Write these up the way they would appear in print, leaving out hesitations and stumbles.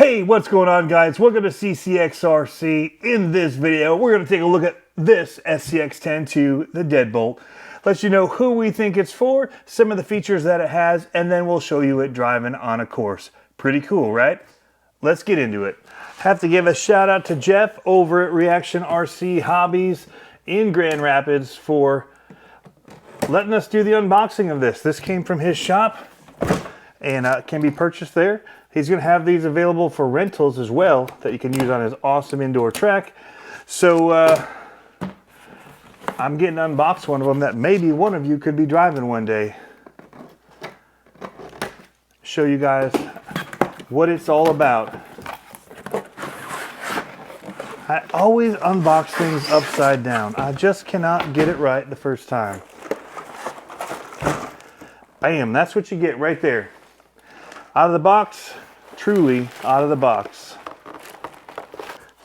Hey, what's going on, guys? Welcome to CCxRC. In this video, we're going to take a look at this SCX-10 the Deadbolt. Let you know who we think it's for, some of the features that it has, and then we'll show you it driving on a course. Pretty cool, right? Let's get into it. Have to give a shout out to Jeff over at Reaction RC Hobbies in Grand Rapids for letting us do the unboxing of this. This came from his shop and can be purchased there. He's going to have these available for rentals as well that you can use on his awesome indoor track. So I'm getting to unbox one of them that maybe one of you could be driving one day. Show you guys what it's all about. I always unbox things upside down. I just cannot get it right the first time. Bam, that's what you get right there. Out of the box, truly out of the box.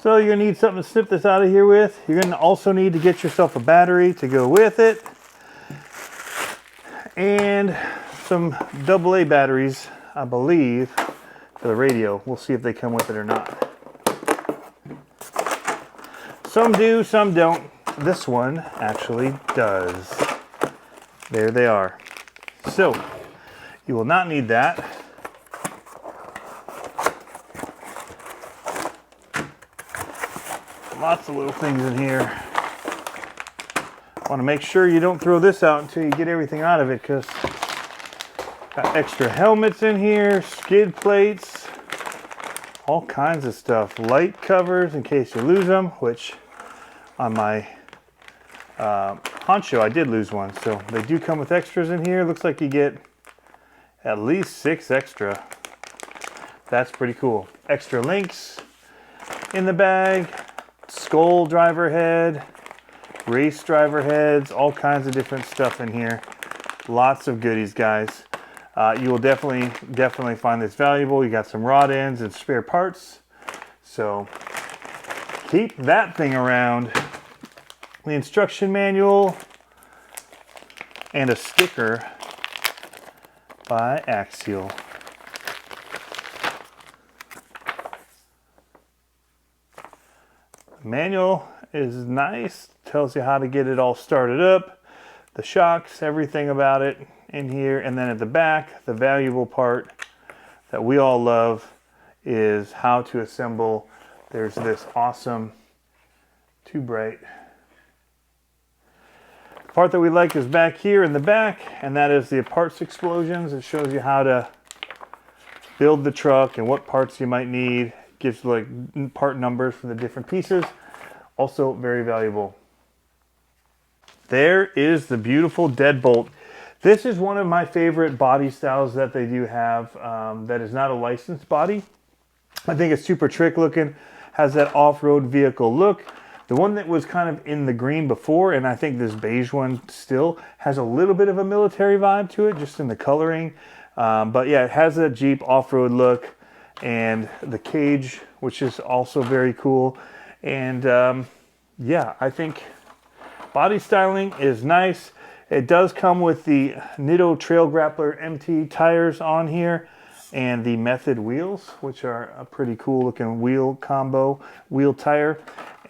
So you're gonna need something to snip this out of here with. You're gonna also need to get yourself a battery to go with it. And some AA batteries, I believe, for the radio. We'll see if they come with it or not. Some do, some don't. This one actually does. There they are. So, you will not need that. Lots of little things in here. Want to make sure you don't throw this out until you get everything out of it, because got extra helmets in here, skid plates, all kinds of stuff. Light covers in case you lose them, which on my poncho I did lose one. So they do come with extras in here. Looks like you get at least 6 extra. That's pretty cool. Extra links in the bag. Skull driver head, race driver heads, all kinds of different stuff in here. Lots of goodies, guys. You will definitely find this valuable. You got some rod ends and spare parts. So keep that thing around. The instruction manual and a sticker by Axial. The manual is nice, tells you how to get it all started up, the shocks, everything about it in here. And then at the back, the valuable part that we all love is how to assemble. There's this awesome, too bright, part that we like is back here in the back, and that is the parts explosions. It shows you how to build the truck and what parts you might need. Gives like part numbers for the different pieces. Also very valuable. There is the beautiful Deadbolt. This is one of my favorite body styles that they do have that is not a licensed body. I think it's super trick looking, has that off-road vehicle look. The one that was kind of in the green before, and I think this beige one still has a little bit of a military vibe to it, just in the coloring. But yeah, it has a Jeep off-road look. And the cage, which is also very cool. And yeah, I think body styling is nice. It does come with the Nitto Trail Grappler MT tires on here and the Method wheels, which are a pretty cool looking wheel combo, wheel tire,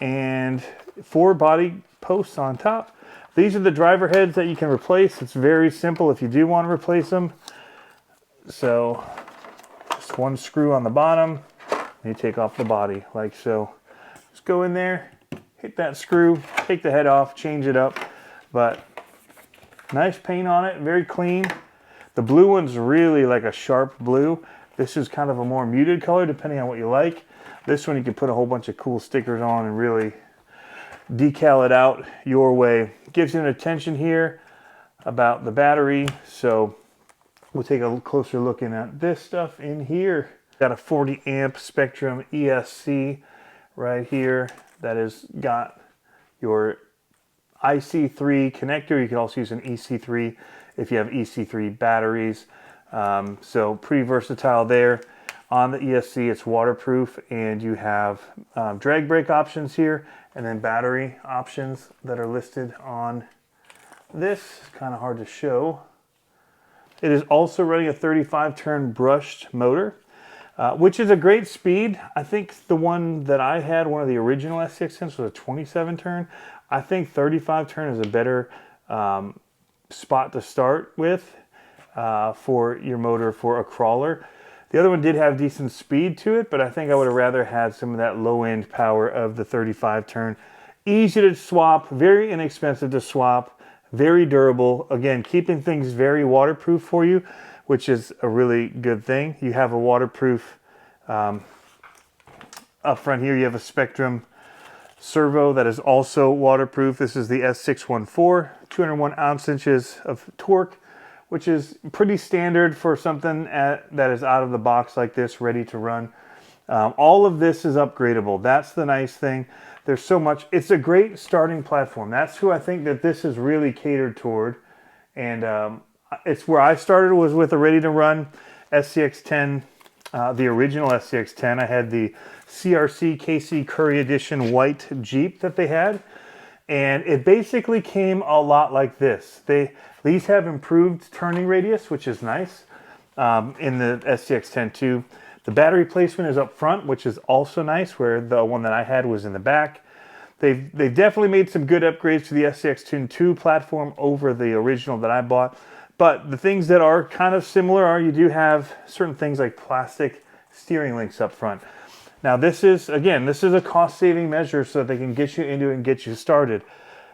and 4 body posts on top. These are the driver heads that you can replace. It's very simple if you do want to replace them. So just one screw on the bottom, and you take off the body like so. Just go in there, hit that screw, take the head off, change it up. But nice paint on it, very clean. The blue one's really like a sharp blue. This is kind of a more muted color depending on what you like. This one you can put a whole bunch of cool stickers on and really decal it out your way. Gives you an attention here about the battery. So we'll take a closer look at this stuff in here. Got a 40 amp Spectrum ESC right here that has got your IC3 connector. You can also use an EC3 if you have EC3 batteries. So pretty versatile there. On the ESC, it's waterproof, and you have drag brake options here, and then battery options that are listed on this. It's kind of hard to show. It is also running a 35 turn brushed motor. which is a great speed. I think the one that I had, one of the original SCX10s, was a 27 turn. I think 35 turn is a better spot to start with for your motor for a crawler. The other one did have decent speed to it, but I think I would have rather had some of that low end power of the 35 turn. Easy to swap, very inexpensive to swap, very durable. Again, keeping things very waterproof for you, which is a really good thing. You have a waterproof up front here. You have a Spectrum servo that is also waterproof. This is the S614, 201 ounce-inches of torque, which is pretty standard for something that is out of the box like this, ready to run. All of this is upgradable. That's the nice thing. There's so much. It's a great starting platform. That's who I think that this is really catered toward. And it's where I started, was with a ready-to-run SCX10, the original SCX10. I had the CRC KC Curry Edition white Jeep that they had. And it basically came a lot like this. These have improved turning radius, which is nice, in the SCX10 too. The battery placement is up front, which is also nice, where the one that I had was in the back. They've definitely made some good upgrades to the SCX10 2 platform over the original that I bought. But the things that are kind of similar are you do have certain things like plastic steering links up front. Now this is, again, this is a cost-saving measure so that they can get you into it and get you started.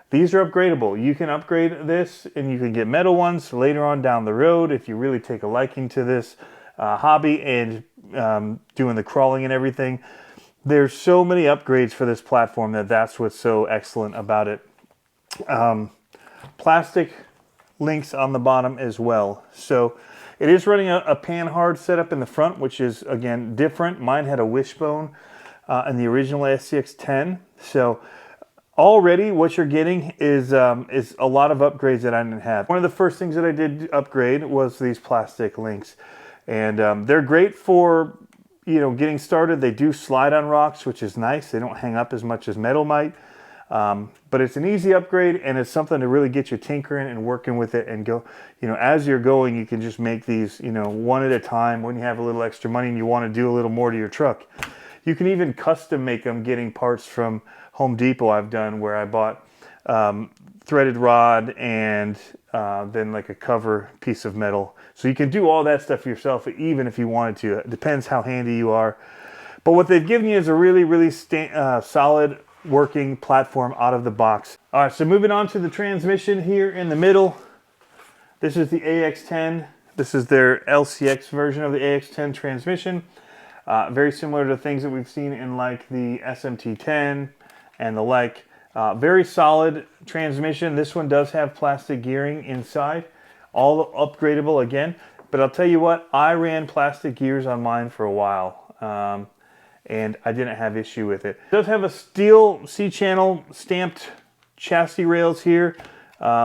These are upgradable. You can upgrade this and you can get metal ones later on down the road if you really take a liking to this hobby and doing the crawling and everything. There's so many upgrades for this platform that's what's so excellent about it. Plastic links on the bottom as well. So it is running a pan-hard setup in the front, which is, again, different. Mine had a wishbone in the original SCX10. So already what you're getting is a lot of upgrades that I didn't have. One of the first things that I did upgrade was these plastic links. And they're great for, you know, getting started. They do slide on rocks, which is nice. They don't hang up as much as metal might. But it's an easy upgrade, and it's something to really get you tinkering and working with it and go, you know, as you're going, you can just make these, you know, one at a time when you have a little extra money and you want to do a little more to your truck. You can even custom make them, getting parts from Home Depot I've done, where I bought threaded rod and then like a cover piece of metal. So you can do all that stuff yourself, even if you wanted to. It depends how handy you are. But what they've given you is a really, really solid working platform out of the box. All right, so moving on to the transmission here in the middle. This is the AX10. This is their LCX version of the AX10 transmission. Very similar to things that we've seen in like the SMT10 and the like. Very solid transmission. This one does have plastic gearing inside. All upgradable again. But I'll tell you what, I ran plastic gears on mine for a while. And I didn't have issue with it. It does have a steel C-channel stamped chassis rails here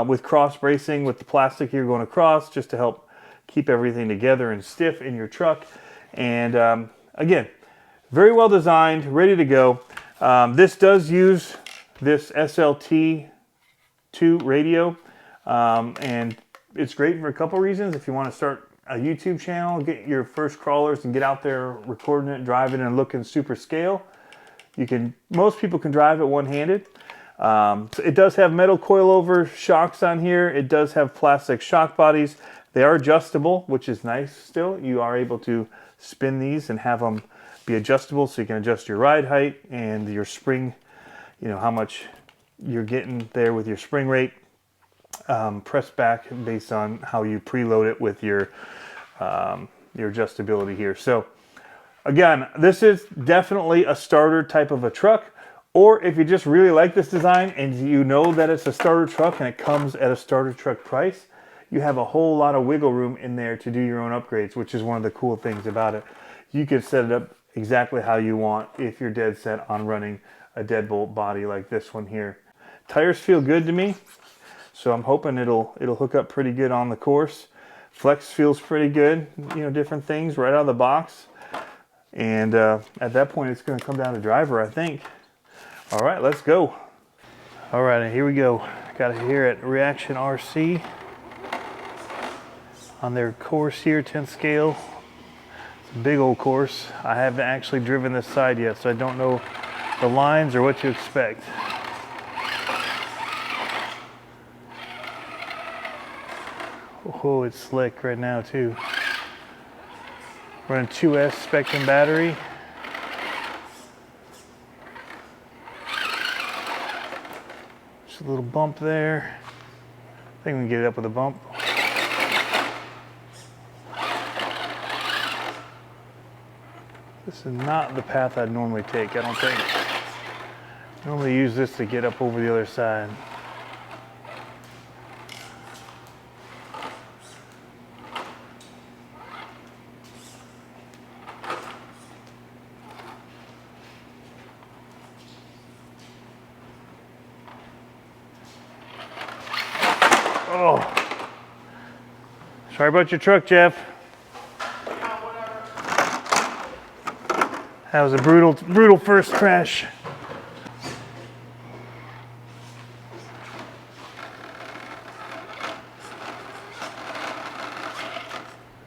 with cross bracing with the plastic here going across, just to help keep everything together and stiff in your truck. And again, very well designed, ready to go. This does use this SLT2 radio, and it's great for a couple reasons. If you want to start a YouTube channel, get your first crawlers and get out there recording it, driving and looking super scale. Most people can drive it one-handed. So it does have metal coilover shocks on here. It does have plastic shock bodies. They are adjustable, which is nice still. You are able to spin these and have them be adjustable, so you can adjust your ride height and your spring, you know, how much you're getting there with your spring rate. Press back based on how you preload it with your adjustability here. So again, this is definitely a starter type of a truck, or if you just really like this design and you know that it's a starter truck and it comes at a starter truck price, you have a whole lot of wiggle room in there to do your own upgrades, which is one of the cool things about it. You can set it up exactly how you want if you're dead set on running a deadbolt body like this one here. Tires feel good to me. So I'm hoping it'll hook up pretty good on the course. Flex feels pretty good, you know, different things right out of the box. And at that point, it's going to come down to driver, I think. All right, let's go. All right, here we go. Got it here at Reaction RC on their course here, 10 scale. Big old course. I haven't actually driven this side yet, so I don't know the lines or what to expect. Oh, it's slick right now too. Running 2S Spectrum battery. Just a little bump there. I think we can get it up with a bump. This is not the path I'd normally take, I don't think. I normally use this to get up over the other side. Oh, sorry about your truck, Jeff. That was a brutal first crash.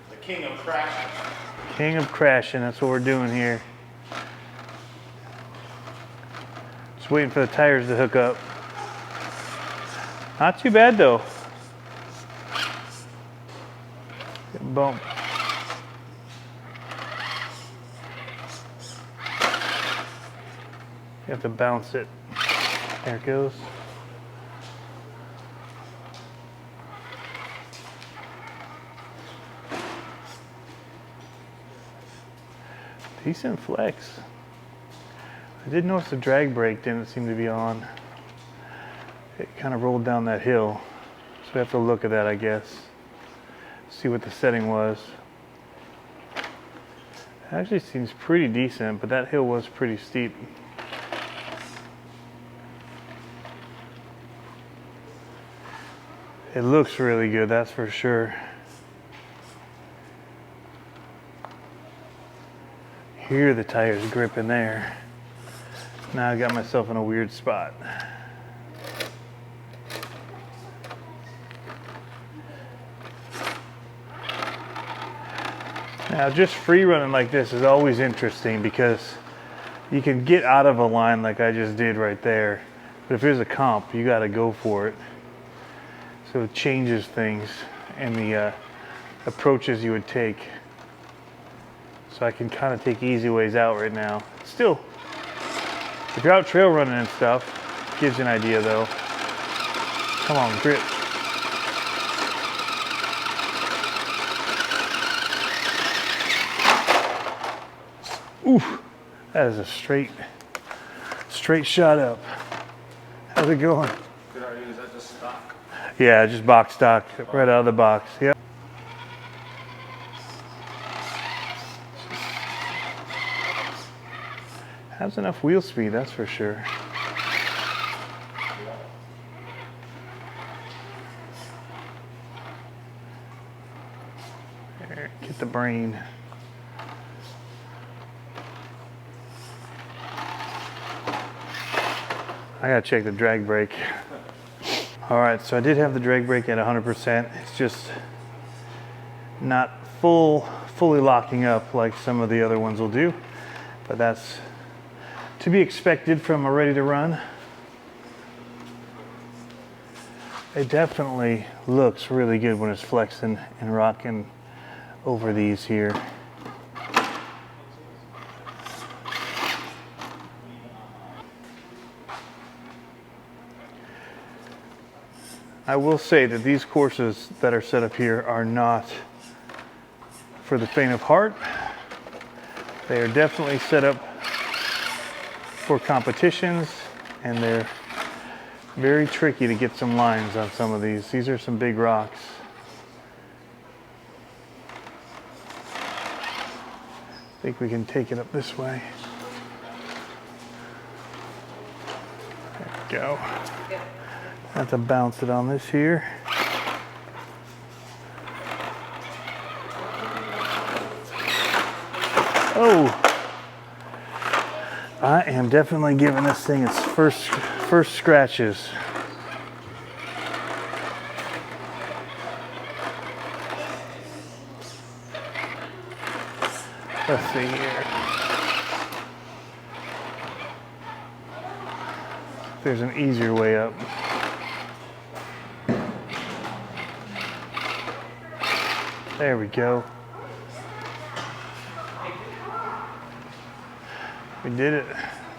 The king of crashing. King of crashing, that's what we're doing here. Just waiting for the tires to hook up. Not too bad though. Bump. You have to bounce it. There it goes. Decent flex. I did notice the drag brake didn't seem to be on. It kind of rolled down that hill. So we have to look at that, I guess. See what the setting was. It actually seems pretty decent, but that hill was pretty steep. It looks really good, that's for sure. Hear the tires gripping there. Now I got myself in a weird spot. Now just free running like this is always interesting because you can get out of a line like I just did right there. But if there's a comp, you gotta go for it. So it changes things and the approaches you would take. So I can kind of take easy ways out right now. Still, if you're out trail running and stuff, gives you an idea though. Come on, grip. Oof, that is a straight shot up. How's it going? Good, are you? Is that just stock? Yeah, just box stock, right out of the box. Yep. Has enough wheel speed, that's for sure. There, get the brain. I gotta check the drag brake. All right, so I did have the drag brake at 100%. It's just not fully locking up like some of the other ones will do, but that's to be expected from a ready to run. It definitely looks really good when it's flexing and rocking over these here. I will say that these courses that are set up here are not for the faint of heart. They are definitely set up for competitions, and they're very tricky to get some lines on some of these. These are some big rocks. I think we can take it up this way. There we go. I have to bounce it on this here. Oh, I am definitely giving this thing its first scratches. Let's see here. There's an easier way up. There we go. We did it.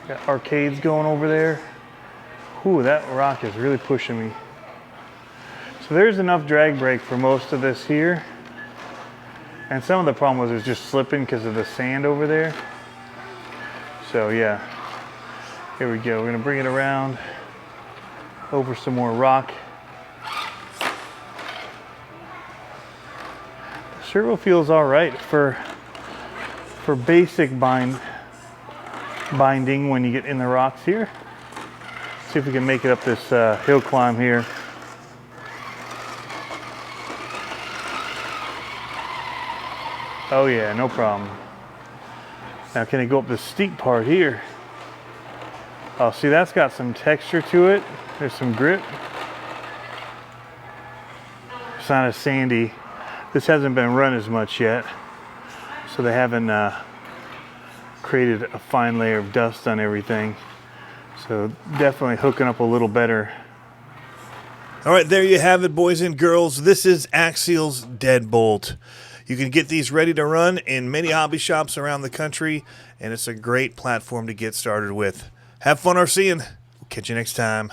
Got arcades going over there. Ooh, that rock is really pushing me. So there's enough drag brake for most of this here. And some of the problem was it was just slipping because of the sand over there. So yeah, here we go. We're gonna bring it around over some more rock. The servo feels all right for basic binding when you get in the rocks here. See if we can make it up this hill climb here. Oh yeah, no problem. Now can it go up the steep part here? Oh, see, that's got some texture to it. There's some grip. It's not as sandy. This hasn't been run as much yet, so they haven't created a fine layer of dust on everything. So definitely hooking up a little better. All right, there you have it, boys and girls. This is Axial's Deadbolt. You can get these ready to run in many hobby shops around the country, and it's a great platform to get started with. Have fun RCing. We'll catch you next time.